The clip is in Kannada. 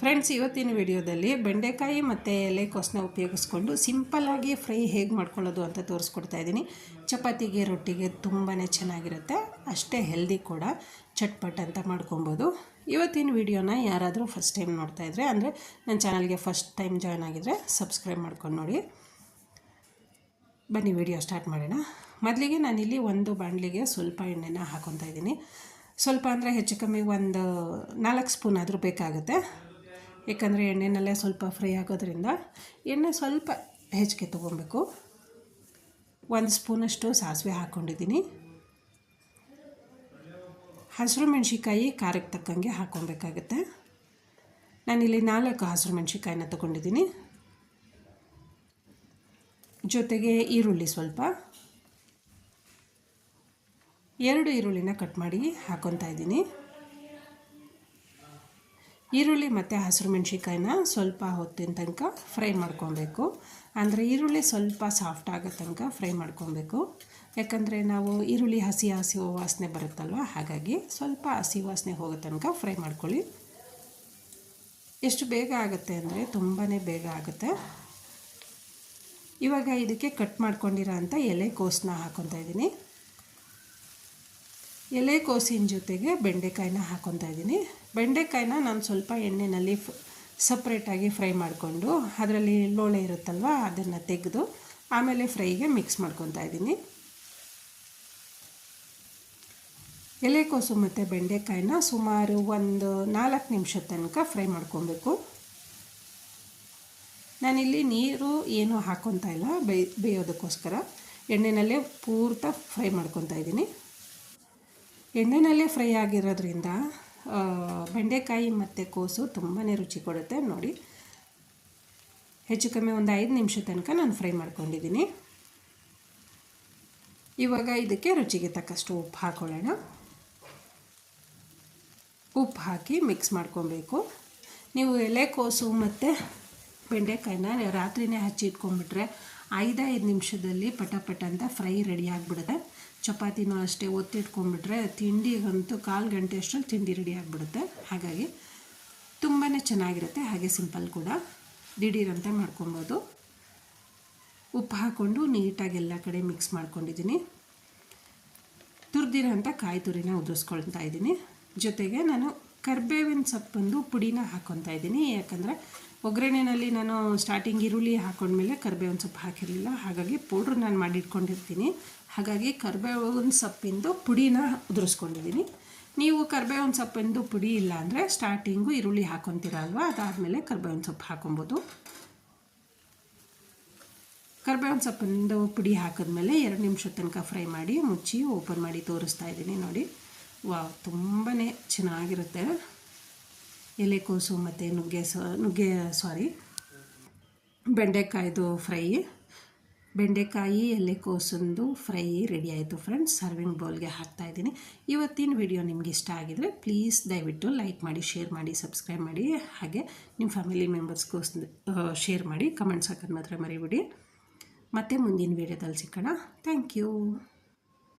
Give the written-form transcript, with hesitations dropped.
ಫ್ರೆಂಡ್ಸ್, ಇವತ್ತಿನ ವಿಡಿಯೋದಲ್ಲಿ ಬೆಂಡೆಕಾಯಿ ಮತ್ತು ಎಲೆಕೋಸನ್ನ ಉಪಯೋಗಿಸ್ಕೊಂಡು ಸಿಂಪಲ್ಲಾಗಿ ಫ್ರೈ ಹೇಗೆ ಮಾಡ್ಕೊಳ್ಳೋದು ಅಂತ ತೋರಿಸ್ಕೊಡ್ತಾ ಇದ್ದೀನಿ. ಚಪಾತಿಗೆ, ರೊಟ್ಟಿಗೆ ತುಂಬಾ ಚೆನ್ನಾಗಿರುತ್ತೆ, ಅಷ್ಟೇ ಹೆಲ್ದಿ ಕೂಡ. ಚಟ್ಪಟ್ ಅಂತ ಮಾಡ್ಕೊಬೋದು. ಇವತ್ತಿನ ವಿಡಿಯೋನ ಯಾರಾದರೂ ಫಸ್ಟ್ ಟೈಮ್ ನೋಡ್ತಾ ಇದ್ದರೆ, ಅಂದರೆ ನನ್ನ ಚಾನಲ್ಗೆ ಫಸ್ಟ್ ಟೈಮ್ ಜಾಯ್ನ್ ಆಗಿದರೆ ಸಬ್ಸ್ಕ್ರೈಬ್ ಮಾಡ್ಕೊಂಡು ನೋಡಿ. ಬನ್ನಿ ವಿಡಿಯೋ ಸ್ಟಾರ್ಟ್ ಮಾಡೋಣ. ಮೊದಲಿಗೆ ನಾನಿಲ್ಲಿ ಒಂದು ಬಾಣಲಿಗೆ ಸ್ವಲ್ಪ ಎಣ್ಣೆನ ಹಾಕ್ಕೊತಾ ಇದ್ದೀನಿ. ಸ್ವಲ್ಪ ಅಂದರೆ ಹೆಚ್ಚು ಕಮ್ಮಿ ಒಂದು 4 ಸ್ಪೂನ್ ಆದರೂ ಬೇಕಾಗುತ್ತೆ. ಏಕೆಂದರೆ ಎಣ್ಣೆನಲ್ಲೇ ಸ್ವಲ್ಪ ಫ್ರೈ ಆಗೋದ್ರಿಂದ ಎಣ್ಣೆ ಸ್ವಲ್ಪ ಹೆಚ್ಚಿಗೆ ತೊಗೊಬೇಕು. 1 ಸ್ಪೂನಷ್ಟು ಸಾಸಿವೆ ಹಾಕ್ಕೊಂಡಿದ್ದೀನಿ. ಹಸಿರು ಮೆಣಸಿಕಾಯಿ ಖಾರಕ್ಕೆ ತಕ್ಕಂಗೆ ಹಾಕ್ಕೊಬೇಕಾಗುತ್ತೆ. ನಾನಿಲ್ಲಿ 4 ಹಸಿರು ಮೆಣಸಿಕಾಯಿನ ತೊಗೊಂಡಿದ್ದೀನಿ. ಜೊತೆಗೆ ಈರುಳ್ಳಿ ಸ್ವಲ್ಪ 2 ಈರುಳ್ಳಿನ ಕಟ್ ಮಾಡಿ ಹಾಕ್ಕೊತಾ ಇದ್ದೀನಿ. ಈರುಳ್ಳಿ ಮತ್ತು ಹಸಿರು ಮೆಣಸಿಕಾಯಿನ ಸ್ವಲ್ಪ ಹೊತ್ತಿನ ತನಕ ಫ್ರೈ ಮಾಡ್ಕೊಬೇಕು. ಅಂದರೆ ಈರುಳ್ಳಿ ಸ್ವಲ್ಪ ಸಾಫ್ಟ್ ಆಗೋ ತನಕ ಫ್ರೈ ಮಾಡ್ಕೊಬೇಕು. ಯಾಕಂದರೆ ನಾವು ಈರುಳ್ಳಿ ಹಸಿ ವಾಸನೆ ಬರುತ್ತಲ್ವ, ಹಾಗಾಗಿ ಸ್ವಲ್ಪ ಹಸಿ ವಾಸನೆ ಹೋಗೋ ತನಕ ಫ್ರೈ ಮಾಡ್ಕೊಳ್ಳಿ. ಎಷ್ಟು ಬೇಗ ಆಗುತ್ತೆ ಅಂದರೆ ತುಂಬಾ ಬೇಗ ಆಗುತ್ತೆ. ಇವಾಗ ಇದಕ್ಕೆ ಕಟ್ ಮಾಡ್ಕೊಂಡಿರೋ ಅಂಥ ಎಲೆಕೋಸನ್ನ ಹಾಕ್ಕೊತಾ ಇದ್ದೀನಿ. ಎಲೆಕೋಸಿನ ಜೊತೆಗೆ ಬೆಂಡೆಕಾಯಿನ ಹಾಕ್ಕೊತಾ ಇದ್ದೀನಿ. ಬೆಂಡೆಕಾಯಿನ ನಾನು ಸ್ವಲ್ಪ ಎಣ್ಣೆಯಲ್ಲಿ ಸಪ್ರೇಟಾಗಿ ಫ್ರೈ ಮಾಡಿಕೊಂಡು ಅದರಲ್ಲಿ ಲೋಳೆ ಇರುತ್ತಲ್ವ, ಅದನ್ನು ತೆಗೆದು ಆಮೇಲೆ ಫ್ರೈಗೆ ಮಿಕ್ಸ್ ಮಾಡ್ಕೊತಾ ಇದ್ದೀನಿ. ಎಲೆಕೋಸು ಮತ್ತು ಬೆಂಡೆಕಾಯಿನ ಸುಮಾರು ಒಂದು 4 ನಿಮಿಷದ ತನಕ ಫ್ರೈ ಮಾಡ್ಕೊಬೇಕು. ನಾನಿಲ್ಲಿ ನೀರು ಏನೂ ಹಾಕ್ಕೊತಾ ಇಲ್ಲ, ಬೇಯೋದಕ್ಕೋಸ್ಕರ ಎಣ್ಣೆನಲ್ಲೇ ಪೂರ್ತಿ ಫ್ರೈ ಮಾಡ್ಕೊತಾ ಇದ್ದೀನಿ. ಎಣ್ಣೆನಲ್ಲೇ ಫ್ರೈ ಆಗಿರೋದ್ರಿಂದ ಬೆಂಡೆಕಾಯಿ ಮತ್ತು ಕೋಸು ತುಂಬಾ ರುಚಿ ಕೊಡುತ್ತೆ. ನೋಡಿ, ಹೆಚ್ಚು ಕಮ್ಮಿ ಒಂದು 5 ನಿಮಿಷ ತನಕ ನಾನು ಫ್ರೈ ಮಾಡ್ಕೊಂಡಿದ್ದೀನಿ. ಇವಾಗ ಇದಕ್ಕೆ ರುಚಿಗೆ ತಕ್ಕಷ್ಟು ಉಪ್ಪು ಹಾಕ್ಕೊಳ್ಳೋಣ. ಉಪ್ಪು ಹಾಕಿ ಮಿಕ್ಸ್ ಮಾಡ್ಕೊಬೇಕು. ನೀವು ಎಲೆಕೋಸು ಮತ್ತು ಬೆಂಡೆಕಾಯಿನ ರಾತ್ರಿನೇ ಹಚ್ಚಿ ಇಟ್ಕೊಂಡ್ಬಿಟ್ರೆ 5 ನಿಮಿಷದಲ್ಲಿ ಪಟ ಅಂತ ಫ್ರೈ ರೆಡಿ ಆಗಿಬಿಡುತ್ತೆ. ಚಪಾತಿನೂ ಅಷ್ಟೇ ಒತ್ತಿಟ್ಕೊಂಡ್ಬಿಟ್ರೆ ತಿಂಡಿಗಂತೂ 1/4 ಗಂಟೆ ಅಷ್ಟರಲ್ಲಿ ತಿಂಡಿ ರೆಡಿ ಆಗಿಬಿಡುತ್ತೆ. ಹಾಗಾಗಿ ತುಂಬಾ ಚೆನ್ನಾಗಿರುತ್ತೆ. ಹಾಗೆ ಸಿಂಪಲ್ ಕೂಡ, ದಿಢೀರಂತ ಮಾಡ್ಕೊಬೋದು. ಉಪ್ಪು ಹಾಕ್ಕೊಂಡು ನೀಟಾಗಿ ಎಲ್ಲ ಕಡೆ ಮಿಕ್ಸ್ ಮಾಡ್ಕೊಂಡಿದ್ದೀನಿ. ತುರಿದಿರೋಂಥ ಕಾಯಿ ತುರಿನ ಉದುರಿಸ್ಕೊಳ್ತಾ ಇದ್ದೀನಿ. ಜೊತೆಗೆ ನಾನು ಕರಿಬೇವಿನ ಸೊಪ್ಪೊಂದು ಪುಡಿನ ಹಾಕ್ಕೊತಾ ಇದ್ದೀನಿ. ಯಾಕಂದರೆ ಒಗ್ಗರಣೆಯಲ್ಲಿ ನಾನು ಸ್ಟಾರ್ಟಿಂಗ್ ಈರುಳ್ಳಿ ಹಾಕ್ಕೊಂಡ್ಮೇಲೆ ಕರಿಬೇವಿನ ಸೊಪ್ಪು ಹಾಕಿರಲಿಲ್ಲ, ಹಾಗಾಗಿ ಪೌಡ್ರ್ ನಾನು ಮಾಡಿಟ್ಕೊಂಡಿರ್ತೀನಿ. ಹಾಗಾಗಿ ಕರಿಬೇವಿನ ಸೊಪ್ಪಿಂದು ಪುಡಿನ ಉದುರಿಸ್ಕೊಂಡಿದ್ದೀನಿ. ನೀವು ಕರಿಬೇವಿನ ಸೊಪ್ಪಿಂದು ಪುಡಿ ಇಲ್ಲ ಅಂದರೆ ಸ್ಟಾರ್ಟಿಂಗು ಈರುಳ್ಳಿ ಹಾಕ್ಕೊತೀರಲ್ವ, ಅದಾದಮೇಲೆ ಕರಿಬೇವಿನ ಸೊಪ್ಪು ಹಾಕ್ಕೊಬೋದು. ಕರಿಬೇವಿನ ಸೊಪ್ಪಿಂದು ಪುಡಿ ಹಾಕಿದ್ಮೇಲೆ 2 ನಿಮಿಷ ತನಕ ಫ್ರೈ ಮಾಡಿ ಮುಚ್ಚಿ ಓಪನ್ ಮಾಡಿ ತೋರಿಸ್ತಾ ಇದ್ದೀನಿ. ನೋಡಿ, ವಾವ್, ತುಂಬಾ ಚೆನ್ನಾಗಿರುತ್ತೆ. ಎಲೆಕೋಸು ಮತ್ತು ಬೆಂಡೆಕಾಯಿದು ಫ್ರೈ, ಬೆಂಡೆಕಾಯಿ ಎಲೆಕೋಸಂದು ಫ್ರೈ ರೆಡಿ ಆಯಿತು ಫ್ರೆಂಡ್ಸ್. ಸರ್ವಿಂಗ್ ಬೌಲ್ಗೆ ಹಾಕ್ತಾಯಿದ್ದೀನಿ. ಇವತ್ತಿನ ವಿಡಿಯೋ ನಿಮ್ಗೆ ಇಷ್ಟ ಆಗಿದರೆ ಪ್ಲೀಸ್ ದಯವಿಟ್ಟು ಲೈಕ್ ಮಾಡಿ, ಶೇರ್ ಮಾಡಿ, ಸಬ್ಸ್ಕ್ರೈಬ್ ಮಾಡಿ. ಹಾಗೆ ನಿಮ್ಮ ಫ್ಯಾಮಿಲಿ ಮೆಂಬರ್ಸ್ಗೂ ಶೇರ್ ಮಾಡಿ. ಕಮೆಂಟ್ಸ್ ಹಾಕೋದು ಮಾತ್ರ ಮರಿಬೇಡಿ. ಮತ್ತೆ ಮುಂದಿನ ವಿಡಿಯೋದಲ್ಲಿ ಸಿಗೋಣ. Thank you.